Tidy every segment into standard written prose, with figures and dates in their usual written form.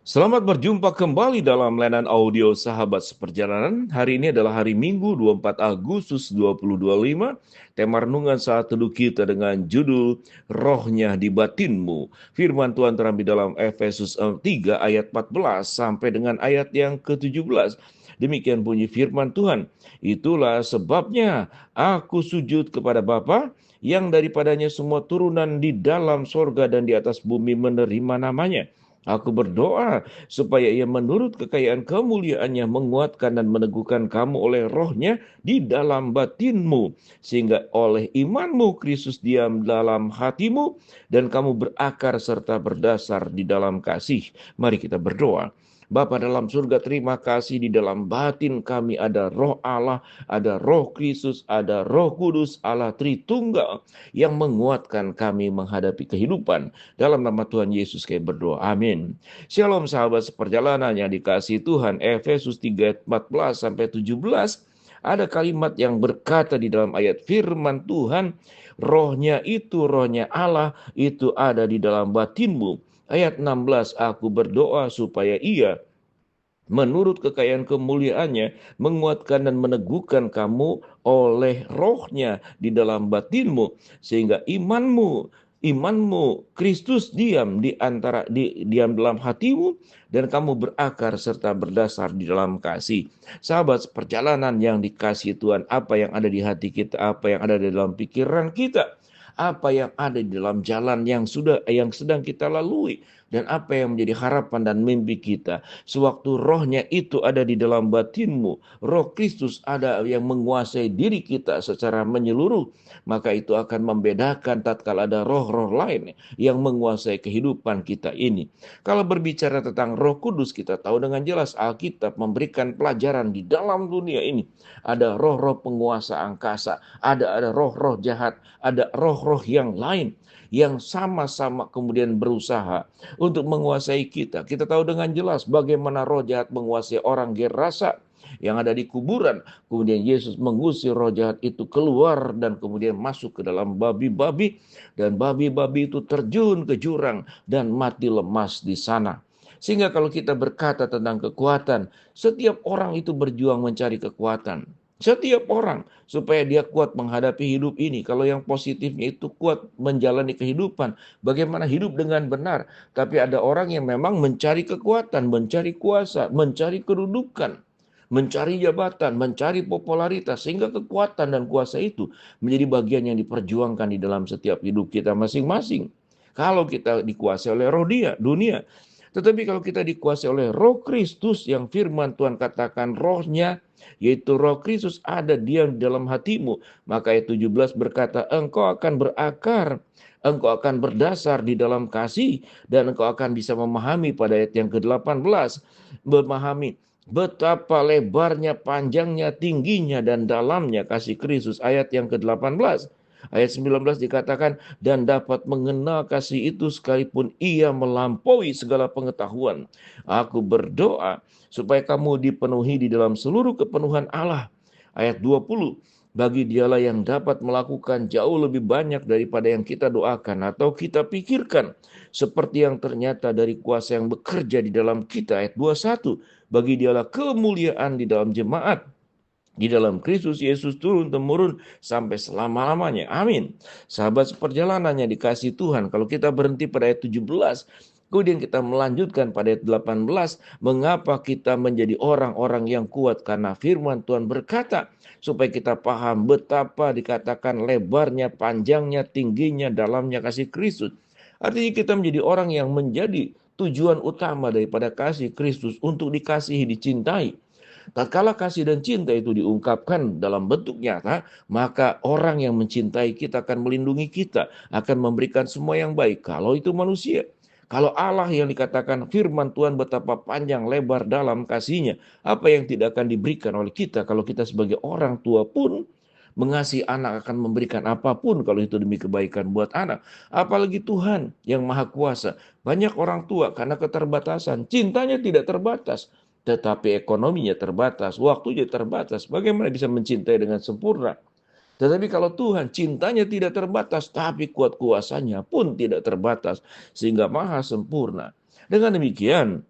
Selamat berjumpa kembali dalam layanan audio Sahabat Seperjalanan. Hari ini adalah hari Minggu 24 Agustus 2025. Tema renungan saat teduh kita dengan judul Rohnya di Batinmu. Firman Tuhan terambil dalam Efesus 3 ayat 14 sampai dengan ayat yang ke-17. Demikian bunyi firman Tuhan. Itulah sebabnya aku sujud kepada Bapa yang daripadanya semua turunan di dalam sorga dan di atas bumi menerima namanya. Aku berdoa supaya ia menurut kekayaan kemuliaannya menguatkan dan meneguhkan kamu oleh rohnya di dalam batinmu. Sehingga oleh imanmu Kristus diam dalam hatimu dan kamu berakar serta berdasar di dalam kasih. Mari kita berdoa. Bapa dalam surga, terima kasih di dalam batin kami ada roh Allah, ada roh Kristus, ada roh kudus, Allah Tritunggal yang menguatkan kami menghadapi kehidupan. Dalam nama Tuhan Yesus kami berdoa. Amin. Shalom sahabat seperjalanan yang dikasihi Tuhan. Efesus 3 ayat 14 sampai 17. Ada kalimat yang berkata di dalam ayat firman Tuhan, rohnya Allah itu ada di dalam batinmu. Ayat 16, aku berdoa supaya ia menurut kekayaan kemuliaannya menguatkan dan meneguhkan kamu oleh rohnya di dalam batinmu, sehingga imanmu Kristus diam dalam hatimu dan kamu berakar serta berdasar di dalam kasih. Sahabat perjalanan yang dikasihi Tuhan, apa yang ada di hati kita, apa yang ada di dalam pikiran kita, apa yang ada di dalam jalan yang sedang kita lalui, dan apa yang menjadi harapan dan mimpi kita. Sewaktu rohnya itu ada di dalam batinmu, roh Kristus ada yang menguasai diri kita secara menyeluruh, maka itu akan membedakan tatkala ada roh-roh lain yang menguasai kehidupan kita ini. Kalau berbicara tentang Roh Kudus, kita tahu dengan jelas Alkitab memberikan pelajaran di dalam dunia ini. Ada roh-roh penguasa angkasa, ada roh-roh jahat, ada roh-roh yang lain yang sama-sama kemudian berusaha untuk menguasai kita. Kita tahu dengan jelas bagaimana roh jahat menguasai orang Gerasa yang ada di kuburan. Kemudian Yesus mengusir roh jahat itu keluar dan kemudian masuk ke dalam babi-babi, dan babi-babi itu terjun ke jurang dan mati lemas di sana. Sehingga kalau kita berkata tentang kekuatan, setiap orang itu berjuang mencari kekuatan. Setiap orang supaya dia kuat menghadapi hidup ini. Kalau yang positifnya itu kuat menjalani kehidupan, bagaimana hidup dengan benar. Tapi ada orang yang memang mencari kekuatan, mencari kuasa, mencari kedudukan, mencari jabatan, mencari popularitas, sehingga kekuatan dan kuasa itu menjadi bagian yang diperjuangkan di dalam setiap hidup kita masing-masing. Kalau kita dikuasai oleh roh dunia. Tetapi kalau kita dikuasai oleh roh Kristus yang firman Tuhan katakan rohnya, yaitu roh Kristus ada diam di dalam hatimu. Maka ayat 17 berkata, engkau akan berakar, engkau akan berdasar di dalam kasih, dan engkau akan bisa memahami pada ayat yang ke-18, memahami betapa lebarnya, panjangnya, tingginya, dan dalamnya kasih Kristus. Ayat yang ke-18. Ayat 19 dikatakan, dan dapat mengenal kasih itu sekalipun ia melampaui segala pengetahuan. Aku berdoa supaya kamu dipenuhi di dalam seluruh kepenuhan Allah. Ayat 20, bagi dialah yang dapat melakukan jauh lebih banyak daripada yang kita doakan atau kita pikirkan, seperti yang ternyata dari kuasa yang bekerja di dalam kita. Ayat 21, bagi dialah kemuliaan di dalam jemaat, di dalam Kristus Yesus turun-temurun sampai selama-lamanya. Amin. Sahabat seperjalanan yang dikasihi Tuhan, kalau kita berhenti pada ayat 17, kemudian kita melanjutkan pada ayat 18, mengapa kita menjadi orang-orang yang kuat? Karena firman Tuhan berkata, supaya kita paham betapa dikatakan lebarnya, panjangnya, tingginya, dalamnya kasih Kristus. Artinya kita menjadi orang yang menjadi tujuan utama daripada kasih Kristus untuk dikasihi, dicintai. Tatkala kasih dan cinta itu diungkapkan dalam bentuk nyata, maka orang yang mencintai kita akan melindungi kita, akan memberikan semua yang baik. Kalau itu manusia. Kalau Allah yang dikatakan firman Tuhan betapa panjang lebar dalam kasihnya, apa yang tidak akan diberikan oleh kita kalau kita sebagai orang tua pun mengasihi anak akan memberikan apapun kalau itu demi kebaikan buat anak. Apalagi Tuhan yang maha kuasa. Banyak orang tua karena keterbatasan, cintanya tidak terbatas. Tetapi ekonominya terbatas, waktunya terbatas. Bagaimana bisa mencintai dengan sempurna? Tetapi kalau Tuhan cintanya tidak terbatas, tapi kuat kuasanya pun tidak terbatas, sehingga maha sempurna. Dengan demikian,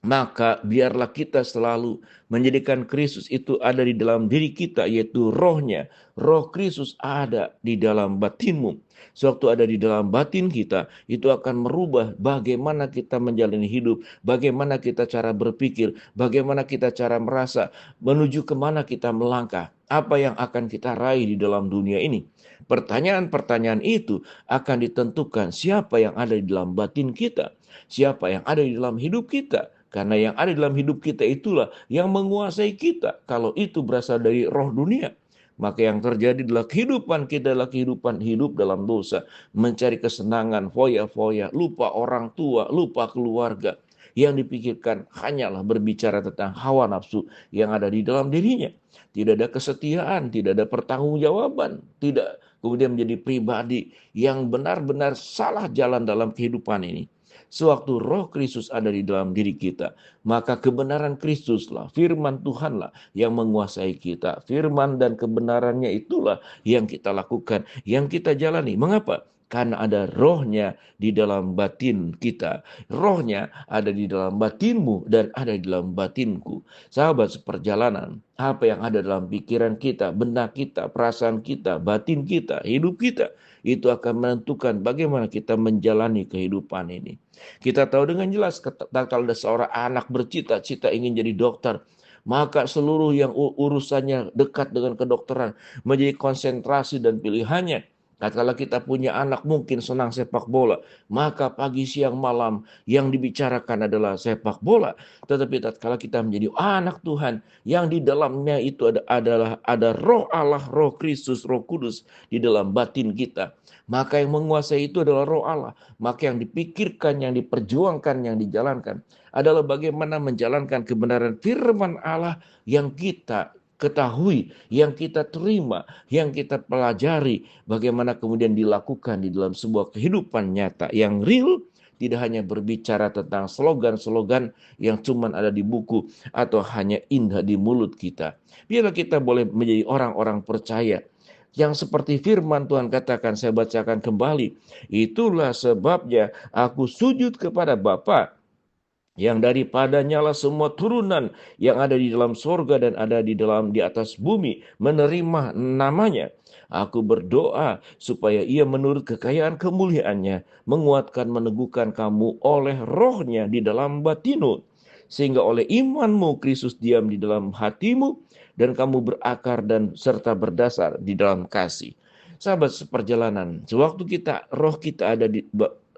Maka biarlah kita selalu menjadikan Kristus itu ada di dalam diri kita, yaitu rohnya. Roh Kristus ada di dalam batinmu. Sewaktu ada di dalam batin kita, itu akan merubah bagaimana kita menjalani hidup, bagaimana kita cara berpikir, bagaimana kita cara merasa, menuju kemana kita melangkah, apa yang akan kita raih di dalam dunia ini. Pertanyaan-pertanyaan itu akan ditentukan siapa yang ada di dalam batin kita, siapa yang ada di dalam hidup kita. Karena yang ada dalam hidup kita itulah yang menguasai kita. Kalau itu berasal dari roh dunia, maka yang terjadi adalah kehidupan kita adalah kehidupan hidup dalam dosa. Mencari kesenangan, foya-foya, lupa orang tua, lupa keluarga. Yang dipikirkan hanyalah berbicara tentang hawa nafsu yang ada di dalam dirinya. Tidak ada kesetiaan, tidak ada pertanggungjawaban, tidak kemudian menjadi pribadi yang benar-benar salah jalan dalam kehidupan ini. Sewaktu roh Kristus ada di dalam diri kita, maka kebenaran Kristuslah, firman Tuhanlah yang menguasai kita. Firman dan kebenarannya itulah yang kita lakukan, yang kita jalani. Mengapa? Karena ada rohnya di dalam batin kita. Rohnya ada di dalam batinmu dan ada di dalam batinku. Sahabat seperjalanan, apa yang ada dalam pikiran kita, benak kita, perasaan kita, batin kita, hidup kita, itu akan menentukan bagaimana kita menjalani kehidupan ini. Kita tahu dengan jelas kalau ada seorang anak bercita-cita ingin jadi dokter, maka seluruh yang urusannya dekat dengan kedokteran menjadi konsentrasi dan pilihannya. Kalau kita punya anak mungkin senang sepak bola, maka pagi siang malam yang dibicarakan adalah sepak bola. Tetapi kalau kita menjadi anak Tuhan, yang di dalamnya itu ada roh Allah, roh Kristus, roh Kudus di dalam batin kita. Maka yang menguasai itu adalah roh Allah. Maka yang dipikirkan, yang diperjuangkan, yang dijalankan adalah bagaimana menjalankan kebenaran firman Allah yang kita ketahui, yang kita terima, yang kita pelajari, bagaimana kemudian dilakukan di dalam sebuah kehidupan nyata yang real, tidak hanya berbicara tentang slogan-slogan yang cuma ada di buku atau hanya indah di mulut kita. Biarlah kita boleh menjadi orang-orang percaya yang seperti firman Tuhan katakan, saya bacakan kembali. Itulah sebabnya aku sujud kepada Bapa, yang daripadanya lah semua turunan yang ada di dalam sorga dan ada di atas bumi menerima namanya. Aku berdoa supaya ia menurut kekayaan kemuliaannya menguatkan meneguhkan kamu oleh rohnya di dalam batinu, sehingga oleh imanmu Kristus diam di dalam hatimu dan kamu berakar dan serta berdasar di dalam kasih. Sahabat seperjalanan, sewaktu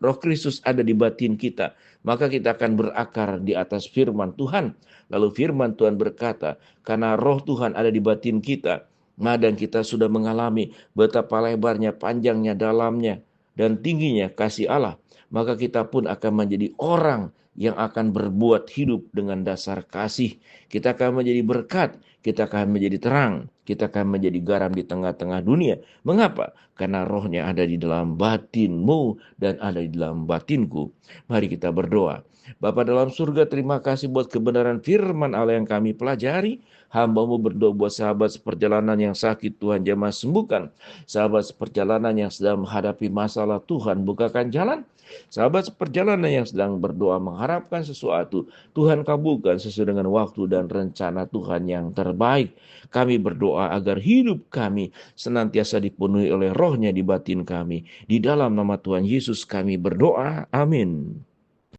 roh Kristus ada di batin kita, maka kita akan berakar di atas firman Tuhan. Lalu firman Tuhan berkata, karena roh Tuhan ada di batin kita, dan kita sudah mengalami betapa lebarnya, panjangnya, dalamnya, dan tingginya kasih Allah, maka kita pun akan menjadi orang yang akan berbuat hidup dengan dasar kasih. Kita akan menjadi berkat, kita akan menjadi terang, kita akan menjadi garam di tengah-tengah dunia. Mengapa? Karena rohnya ada di dalam batinmu dan ada di dalam batinku. Mari kita berdoa. Bapa dalam surga, terima kasih buat kebenaran firman Allah yang kami pelajari. Hamba-Mu berdoa buat sahabat seperjalanan yang sakit, Tuhan jamah sembuhkan. Sahabat seperjalanan yang sedang menghadapi masalah, Tuhan bukakan jalan. Sahabat seperjalanan yang sedang berdoa mengharapkan sesuatu, Tuhan kabulkan sesuai dengan waktu dan rencana Tuhan yang terbaik. Kami berdoa agar hidup kami senantiasa dipenuhi oleh rohnya di batin kami. Di dalam nama Tuhan Yesus kami berdoa. Amin.